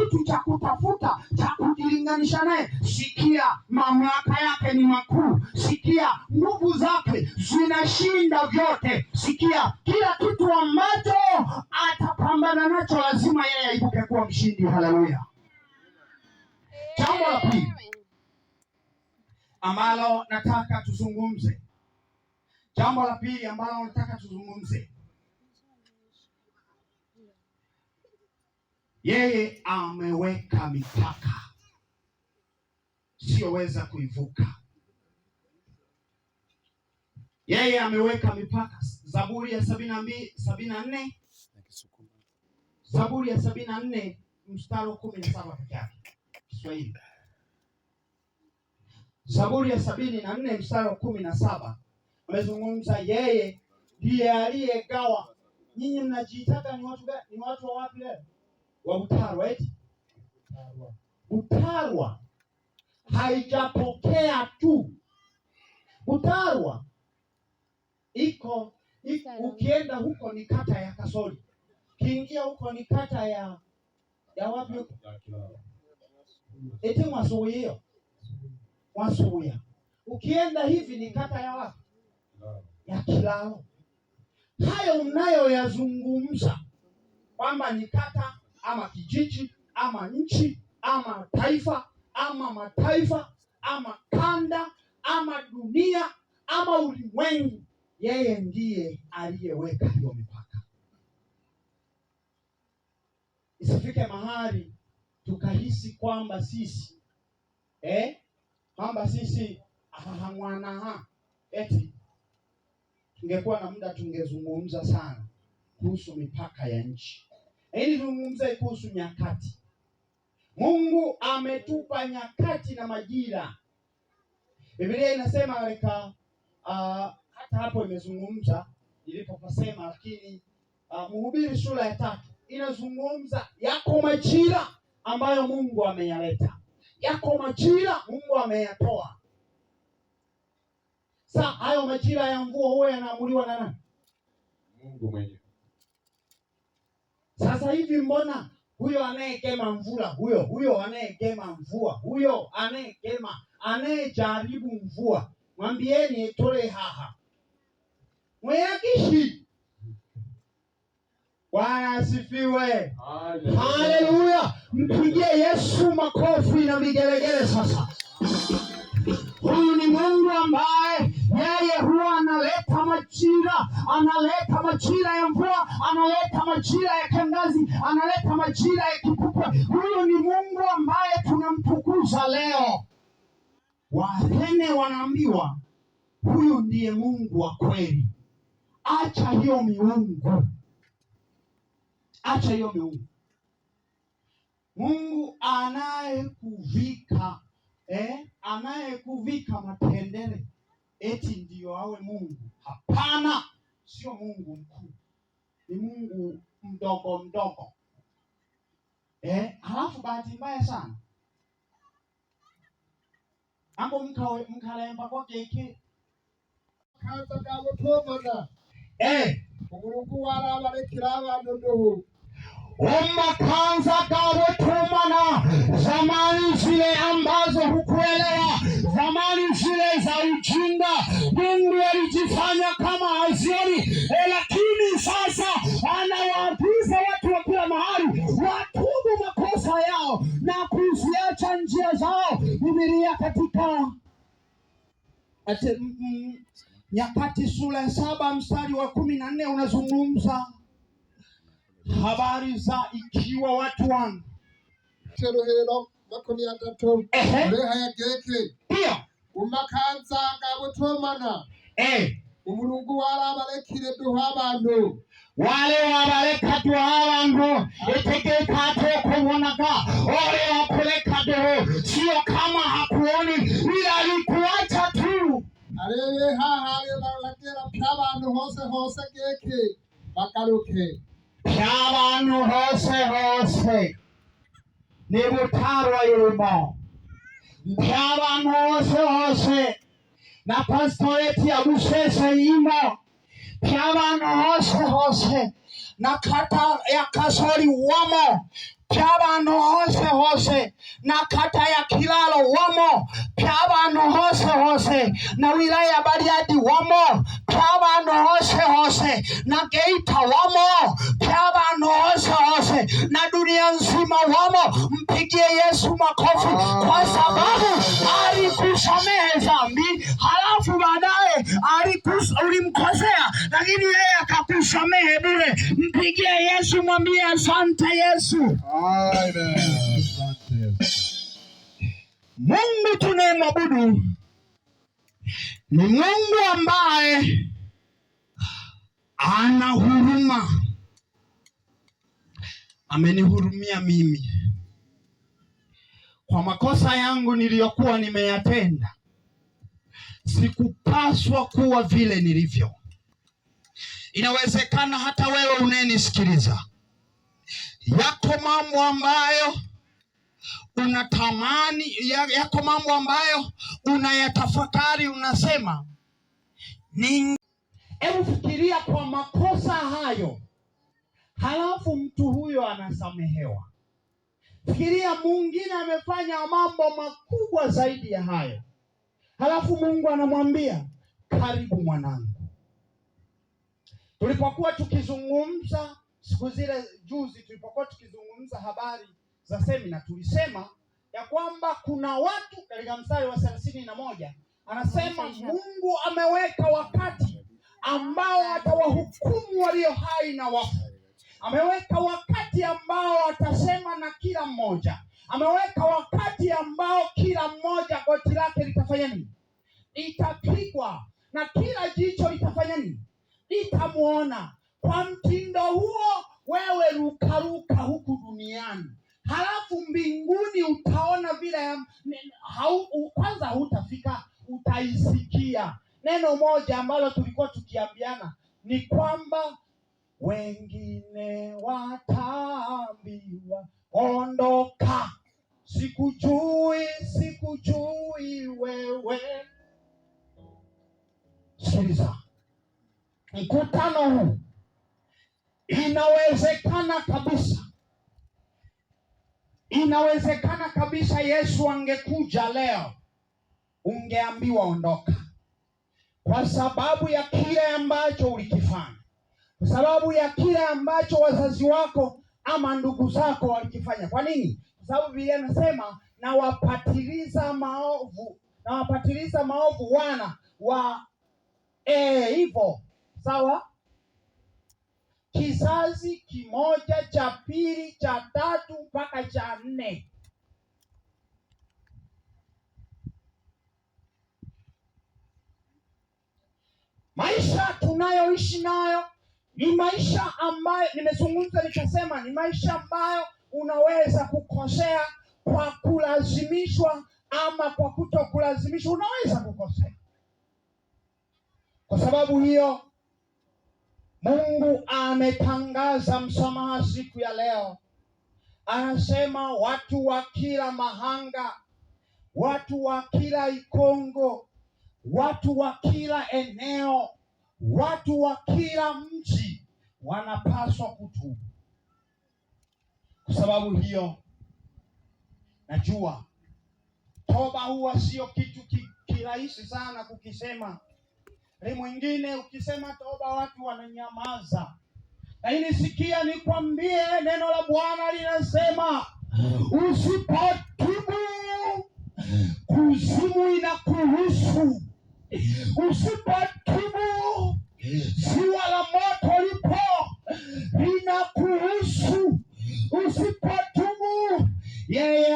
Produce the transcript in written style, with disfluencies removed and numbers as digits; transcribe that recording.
kitu cha kutafuta cha kujilinganisha naye. Sikia, mamlaka yake ni makuu. Sikia, nguvu zake zinashinda vyote. Sikia, kila kitu ambacho atapambana nacho lazima yeye aibuke kuwa mshindi. Haleluya. Jambo la pili ambalo nataka tuzungumze, yeye ameweka mipaka siyoweza kuivuka. Yeye ameweka mipaka. Zaburi ya 74 Zaburi ya 74 mstari wa 17 pekee yake Kiswahili. Zaburi ya 74 mstari wa 17 amezungumza yeye ndiye aliyegawa. Nyinyi mnajiitaka ni watu gani? Ni watu wa wapi leo? Wa Utarwa eti? Utarwa haijapokea tu. Utarwa iko ukienda huko ni kata ya Kasori. Kiingia huko ni kata ya wapi? Eti Mwasuya. Ukienda hivi ni kata ya wapi? Ya Kilalo. Hayo mnayoyazungumza kwamba ni kata ama kijiji ama nchi ama taifa ama mataifa ama kanda ama dunia ama ulimwengu, yeye ndiye aliyeweka hiyo mipaka. Isifike mahali tukahisi kwamba sisi eti tungekuwa na muda tungezungumza sana kuhusu mipaka ya nchi. Ili tuzungumze kuhusu nyakati. Mungu ametupa nyakati na majira. Biblia inasema katika hata hapo imezungumza ilipopasema, lakini Mhubiri sura ya 3 inazungumza yako majira ambayo Mungu ameyaleta. Yako majira Mungu ameyatoa. Sasa hayo majira ya mvua huwa yanaamuliwa na nani? Mungu mwenyewe. Sasa hivi mbona huyo anayekema mvula, huyo anayekema mvua, huyo anayejaribu mvua, mwambieni tole haha mweyakishi. Bwana asifiwe. Haleluya. Mpigie Yesu makofi na vigelegele sasa. Huyu ni Mungu ambaye yeye huwa analeta majira ya mvua, analeta majira ya kiangazi, analeta majira ya kipupwe. Huyu ni Mungu ambaye tunamtukuza leo. Waathene wanaambiwa huyu ndiye Mungu wa kweli. Acha hiyo miungu. Mungu anayekuvika matendele eti ndiyo awe Mungu. Hapana, sio Mungu mkuu. Ni Mungu mdogo. Halafu bahati mbaya sana ambo mkalemba kwa keke kaza kabo tomana Mungu wala barekira abantu ndo umakanza kabo tomana. Zamani zile ambazo hukuelewa, zamani zile za ujinga, Mungu alijifanya kama hazioni, lakini sasa anawaagiza watu wa kila mahali watubu makosa yao na kuziacha njia zao. Biblia katika Nyakati sura ya 7 mstari wa 14 unazungumza habari za ikiwa watu wangu Teruhero 33 haya geke pia umakanza gabutomana Umurungu warabarekire duha abantu wale wabareka duha abantu itegeka tokubonaga ole wakureka duho sio kama hakuoni ila alikuacha tu. Arebe hahale barakera by'abantu hose geke bakaruke by'abantu hose ni Butarwa yurimo by'abantu hose na pastoreti ya Busheshe yimo by'abantu hose na kata ya Kasori wamo Pyabantu hose na kata ya Kilalo wamo, pyabantu hose na wilaya ya Bariadi wamo, pyabantu hose na Geita wamo, pyabantu hose na dunia nzima wamo. Mpigie Yesu makofi kwa sababu alikusamehe dhambi, halafu baadaye ulimkosea lakini yeye akakusamehe bure. Mpigie Yesu, mwambie asante Yesu. Amen. Mungu tunayemwabudu ni Mungu ambaye ana huruma. Amenihurumia mimi kwa makosa yangu niliyokuwa nimeyatenda. Sikupaswa kuwa vile nilivyo. Inawezekana hata wewe unayenisikiliza, yako mambo ambayo unatamani, yako mambo ambayo unayatafakari, unasema hebu fikiria kwa makosa hayo, halafu mtu huyo anasamehewa. Fikiria mwingine amefanya mambo makubwa zaidi ya hayo, halafu Mungu anamwambia karibu mwanangu. Tulipokuwa tukizungumza siku zile juzi, tulipokuwa tukizungumza habari za semina, tulisema ya kwamba kuna watu, katika mstari wa 31 anasema Mungu ameweka wakati ambao atawahukumu walio hai na wafu. Ameweka wakati ambao atasema na kila mmoja. Ameweka wakati ambao kila mmoja goti lake litafanya nini? Litapigwa, na kila jicho litafanya nini? Litamuona. Kwa mtindo huo wewe rukaruka huku duniani, halafu mbinguni utaona vile kwanza hutafika, utaisikia neno moja ambalo tulikuwa tukiambiana, ni kwamba wengine wataambiwa ondoka, sikujui wewe. Sikiliza, mkutano huu inawezekana kabisa Yesu angekuja leo, ungeambiwa ondoka, kwa sababu ya kile ambacho ulikifanya, kwa sababu ya kile ambacho wazazi wako ama ndugu zako walikifanya. Kwa nini? Kwa sababu Biblia inasema nawapatiliza maovu wana wa hivyo. Sawa? Kizazi kimoja, cha pili, cha tatu mpaka cha 4. Maisha tunayoishi nayo ni maisha ambayo nimezungumza nikasema ni maisha ambayo unaweza kukosea kwa kulazimishwa ama kwa kutokulazimishwa, unaweza kukosea. Kwa sababu hiyo Mungu ametangaza msamaha siku ya leo. Anasema watu wa kila mahanga, watu wa kila ikongo, watu wa kila eneo, watu wa kila mji wanapaswa kutubu. Kwa sababu hiyo najua toba huwa sio kitu kirahisi sana kukisema. Mwingine ukisema toba watu wananyamaza. Lakini sikia nikwambie, neno la Bwana linasema usipotubu kuzimu inakuhusu. Usipotubu ziwa la moto lipo linakuhusu. Usipotubu yeye